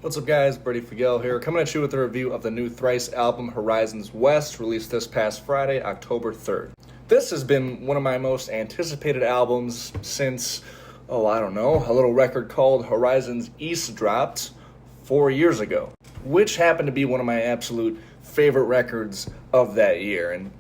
What's up guys, Brady Figel here, coming at you with a review of the new Thrice album, Horizons West, released this past Friday, October 3rd. This has been one of my most anticipated albums since, a little record called Horizons East dropped 4 years ago, which happened to be one of my absolute favorite records of that year. And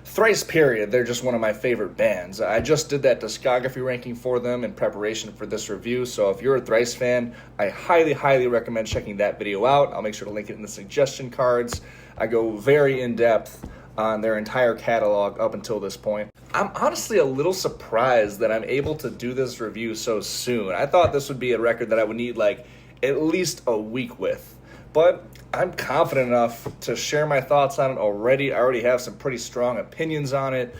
Thrice, period, they're just one of my favorite bands. I just did that discography ranking for them in preparation for this review, so if you're a Thrice fan, I highly recommend checking that video out. I'll make sure to link it in the suggestion cards. I go very in-depth on their entire catalog up until this point. I'm honestly a little surprised that I'm able to do this review so soon. I thought this would be a record that I would need at least a week with. But I'm confident enough to share my thoughts on it already. I already have some pretty strong opinions on it.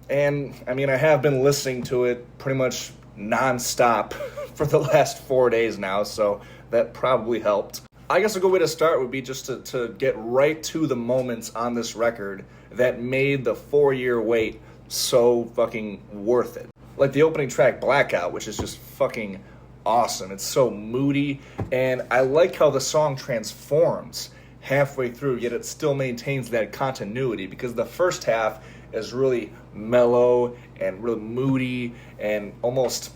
And, I have been listening to it pretty much nonstop for the last 4 days now, so that probably helped. I guess a good way to start would be just to get right to the moments on this record that made the 4-year wait so fucking worth it. Like the opening track, Blackout, which is just fucking awesome. It's so moody, and I like how the song transforms halfway through, yet it still maintains that continuity, because the first half is really mellow and really moody and almost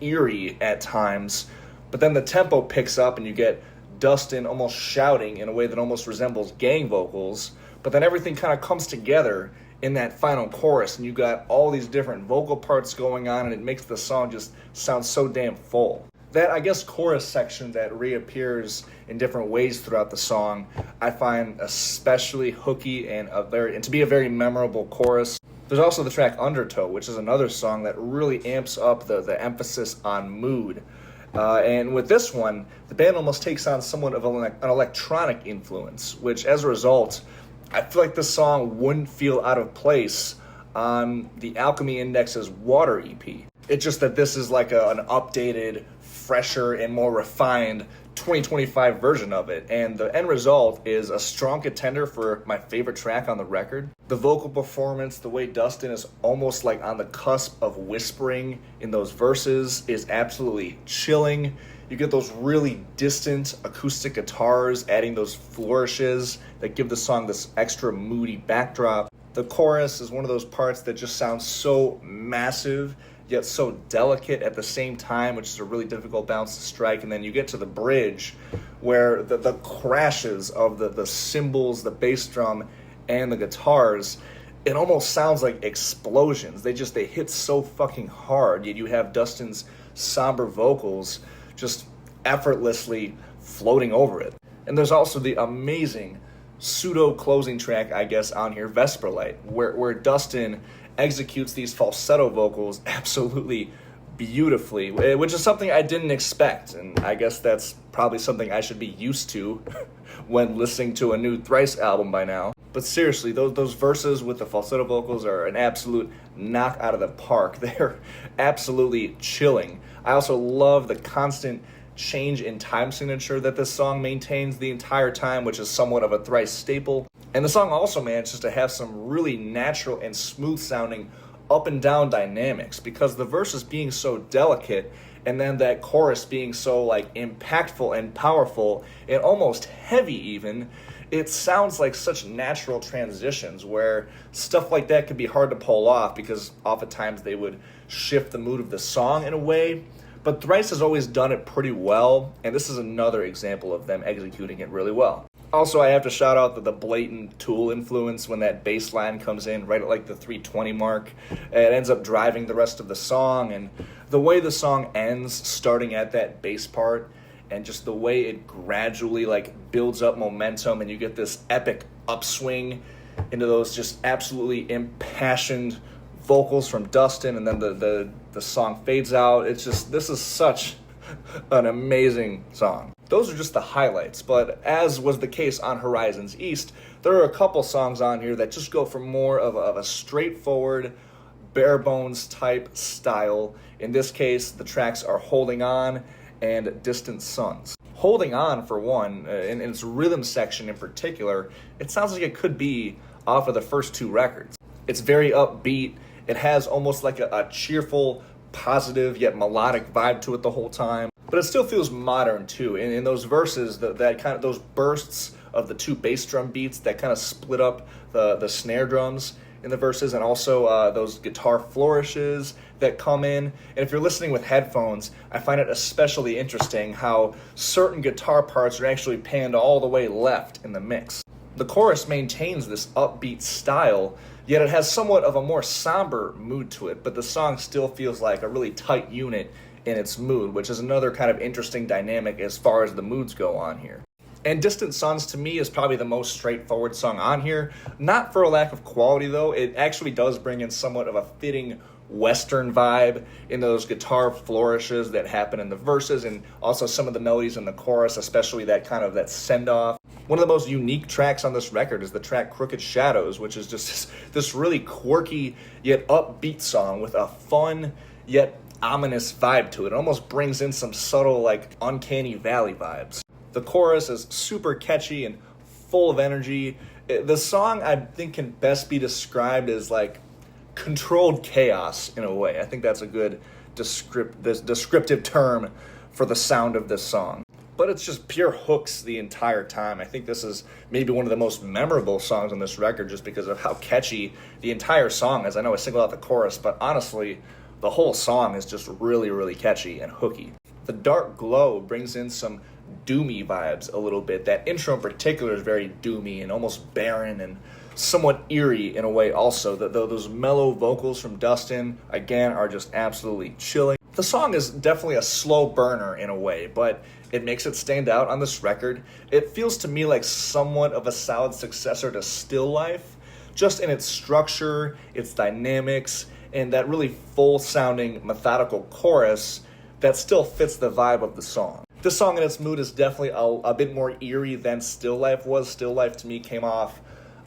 eerie at times, but then the tempo picks up and you get Dustin almost shouting in a way that almost resembles gang vocals, but then everything kind of comes together in that final chorus, and you got all these different vocal parts going on, and it makes the song just sound so damn full. That, I guess, chorus section that reappears in different ways throughout the song, I find especially hooky and to be a very memorable chorus. There's also the track Undertow, which is another song that really amps up the emphasis on mood. And with this one, the band almost takes on somewhat of an electronic influence, which as a result, I feel like this song wouldn't feel out of place on the Alchemy Index's Water EP. It's just that this is like an updated, fresher, and more refined 2025 version of it, and the end result is a strong contender for my favorite track on the record. The vocal performance, the way Dustin is almost like on the cusp of whispering in those verses, is absolutely chilling. You get those really distant acoustic guitars adding those flourishes that give the song this extra moody backdrop. The chorus is one of those parts that just sounds so massive yet so delicate at the same time, which is a really difficult balance to strike. And then you get to the bridge where the crashes of the cymbals, the bass drum, and the guitars, it almost sounds like explosions. They hit so fucking hard, yet you have Dustin's somber vocals just effortlessly floating over it. And there's also the amazing pseudo closing track, I guess, on here, Vesper, where Dustin executes these falsetto vocals absolutely beautifully, which is something I didn't expect, and I guess that's probably something I should be used to when listening to a new Thrice album by now. But seriously, those verses with the falsetto vocals are an absolute knock out of the park. They're absolutely chilling. I also love the constant change in time signature that this song maintains the entire time, which is somewhat of a Thrice staple. And the song also manages to have some really natural and smooth sounding up and down dynamics, because the verses being so delicate and then that chorus being so impactful and powerful and almost heavy even, it sounds like such natural transitions where stuff like that could be hard to pull off because oftentimes they would shift the mood of the song in a way. But Thrice has always done it pretty well, and this is another example of them executing it really well. Also, I have to shout out the blatant Tool influence when that bass line comes in right at the 320 mark. It ends up driving the rest of the song, and the way the song ends, starting at that bass part, and just the way it gradually builds up momentum, and you get this epic upswing into those just absolutely impassioned vocals from Dustin, and then the song fades out. This is such an amazing song. Those are just the highlights, but as was the case on Horizons East, there are a couple songs on here that just go for more of a straightforward, bare bones type style. In this case, the tracks are Holding On and Distant Suns. Holding On, for one, in its rhythm section in particular, it sounds like it could be off of the first two records. It's very upbeat. It has almost like a cheerful, positive yet melodic vibe to it the whole time. but it still feels modern too. In those verses, that kind of those bursts of the two bass drum beats that kind of split up the snare drums in the verses, and also those guitar flourishes that come in. And if you're listening with headphones, I find it especially interesting how certain guitar parts are actually panned all the way left in the mix. The chorus maintains this upbeat style, yet it has somewhat of a more somber mood to it, but the song still feels like a really tight unit in its mood, which is another kind of interesting dynamic as far as the moods go on here. And Distant Suns, to me, is probably the most straightforward song on here. Not for a lack of quality, though. It actually does bring in somewhat of a fitting Western vibe in those guitar flourishes that happen in the verses, and also some of the melodies in the chorus, especially that send-off. One of the most unique tracks on this record is the track Crooked Shadows, which is just this really quirky yet upbeat song with a fun yet ominous vibe to it. It almost brings in some subtle, uncanny valley vibes. The chorus is super catchy and full of energy. The song, I think, can best be described as controlled chaos in a way. I think that's a good descriptive term for the sound of this song. But it's just pure hooks the entire time. I think this is maybe one of the most memorable songs on this record just because of how catchy the entire song is. I know I singled out the chorus, but honestly, the whole song is just really, really catchy and hooky. The dark glow brings in some doomy vibes a little bit. That intro in particular is very doomy and almost barren and somewhat eerie in a way also. Those mellow vocals from Dustin, again, are just absolutely chilling. The song is definitely a slow burner in a way, but it makes it stand out on this record. It feels to me like somewhat of a solid successor to Still Life, just in its structure, its dynamics, and that really full-sounding methodical chorus that still fits the vibe of the song. This song in its mood is definitely a bit more eerie than Still Life was. Still Life to me came off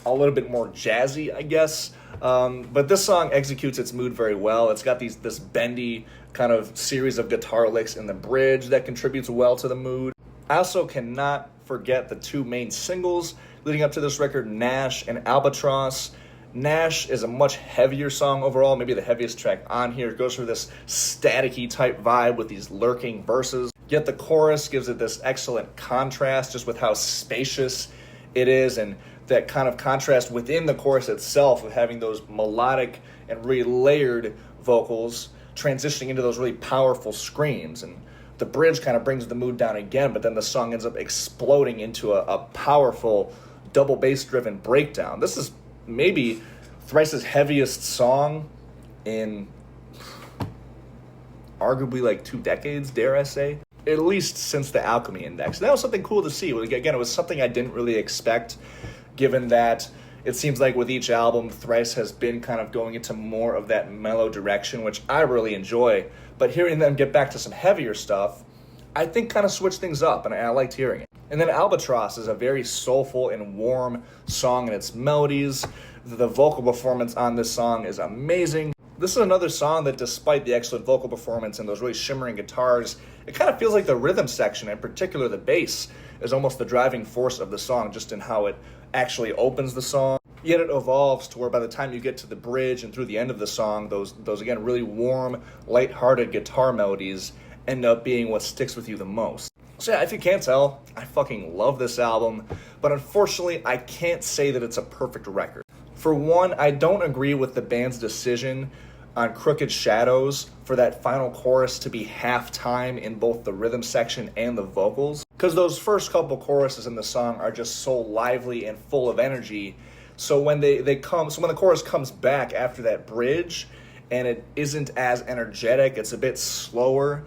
a little bit more jazzy, I guess. But this song executes its mood very well. It's got this bendy kind of series of guitar licks in the bridge that contributes well to the mood. I also cannot forget the two main singles leading up to this record, Nash and Albatross. Nash is a much heavier song overall, maybe the heaviest track on here. It goes for this staticky type vibe with these lurking verses. Yet the chorus gives it this excellent contrast just with how spacious it is, and that kind of contrast within the chorus itself of having those melodic and really layered vocals transitioning into those really powerful screams. And the bridge kind of brings the mood down again, but then the song ends up exploding into a powerful double bass driven breakdown. This is maybe Thrice's heaviest song in arguably 2 decades, dare I say. At least since the Alchemy Index. And that was something cool to see. Again, it was something I didn't really expect, given that it seems like with each album, Thrice has been kind of going into more of that mellow direction, which I really enjoy. But hearing them get back to some heavier stuff, I think kind of switched things up, and I liked hearing it. And then Albatross is a very soulful and warm song in its melodies. The vocal performance on this song is amazing. This is another song that, despite the excellent vocal performance and those really shimmering guitars, it kind of feels like the rhythm section, in particular the bass, is almost the driving force of the song, just in how it actually opens the song. Yet it evolves to where by the time you get to the bridge and through the end of the song, those again really warm, lighthearted guitar melodies end up being what sticks with you the most. So yeah, if you can't tell, I fucking love this album, but unfortunately I can't say that it's a perfect record. For one, I don't agree with the band's decision on Crooked Shadows for that final chorus to be half-time in both the rhythm section and the vocals, because those first couple choruses in the song are just so lively and full of energy. So when when the chorus comes back after that bridge and it isn't as energetic, it's a bit slower,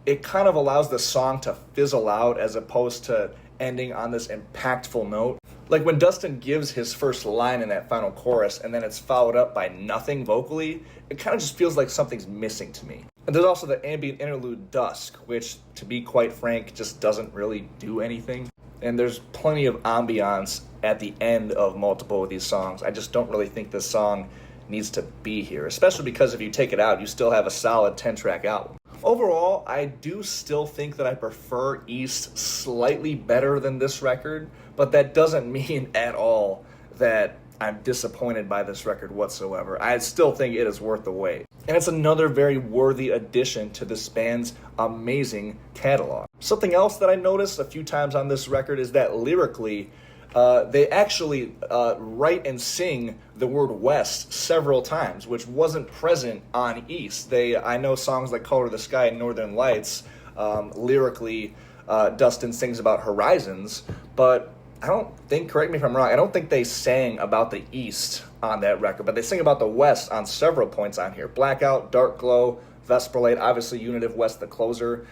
it kind of allows the song to fizzle out as opposed to ending on this impactful note. Like when Dustin gives his first line in that final chorus and then it's followed up by nothing vocally, it kind of just feels like something's missing to me. And there's also the ambient interlude Dusk, which, to be quite frank, just doesn't really do anything. And there's plenty of ambiance at the end of multiple of these songs. I just don't really think this song needs to be here, especially because if you take it out, you still have a solid 10-track album. Overall, I do still think that I prefer East slightly better than this record, but that doesn't mean at all that I'm disappointed by this record whatsoever. I still think it is worth the wait. And it's another very worthy addition to this band's amazing catalog. Something else that I noticed a few times on this record is that lyrically, they actually write and sing the word West several times, which wasn't present on East. I know songs like Color of the Sky and Northern Lights, lyrically, Dustin sings about horizons, but I don't think, correct me if I'm wrong, I don't think they sang about the East on that record, but they sing about the West on several points on here. Blackout, Dark Glow, Vesper, obviously Unitive West, the closer.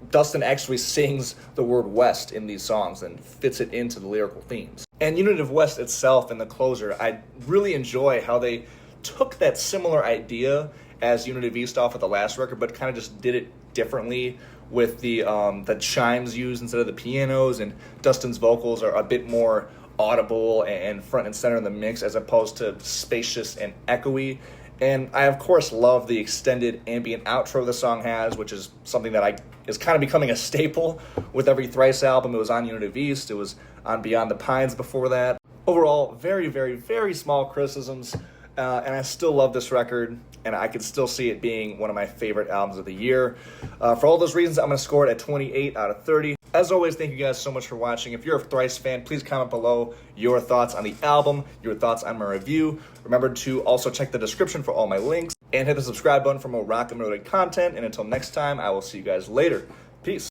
Dustin actually sings the word West in these songs and fits it into the lyrical themes. And Unitive West itself in the closer, I really enjoy how they took that similar idea as Unitive East off of the last record, but kind of just did it differently with the chimes used instead of the pianos, and Dustin's vocals are a bit more audible and front and center in the mix as opposed to spacious and echoey. And I, of course, love the extended ambient outro the song has, which is something that is kind of becoming a staple with every Thrice album. It was on Unitive East. It was on Beyond the Pines before that. Overall, very, very, very small criticisms, and I still love this record, and I could still see it being one of my favorite albums of the year. For all those reasons, I'm going to score it at 28 out of 30. As always, thank you guys so much for watching. If you're a Thrice fan, please comment below your thoughts on the album, your thoughts on my review. Remember to also check the description for all my links, and hit the subscribe button for more rock and related content. And until next time, I will see you guys later. Peace.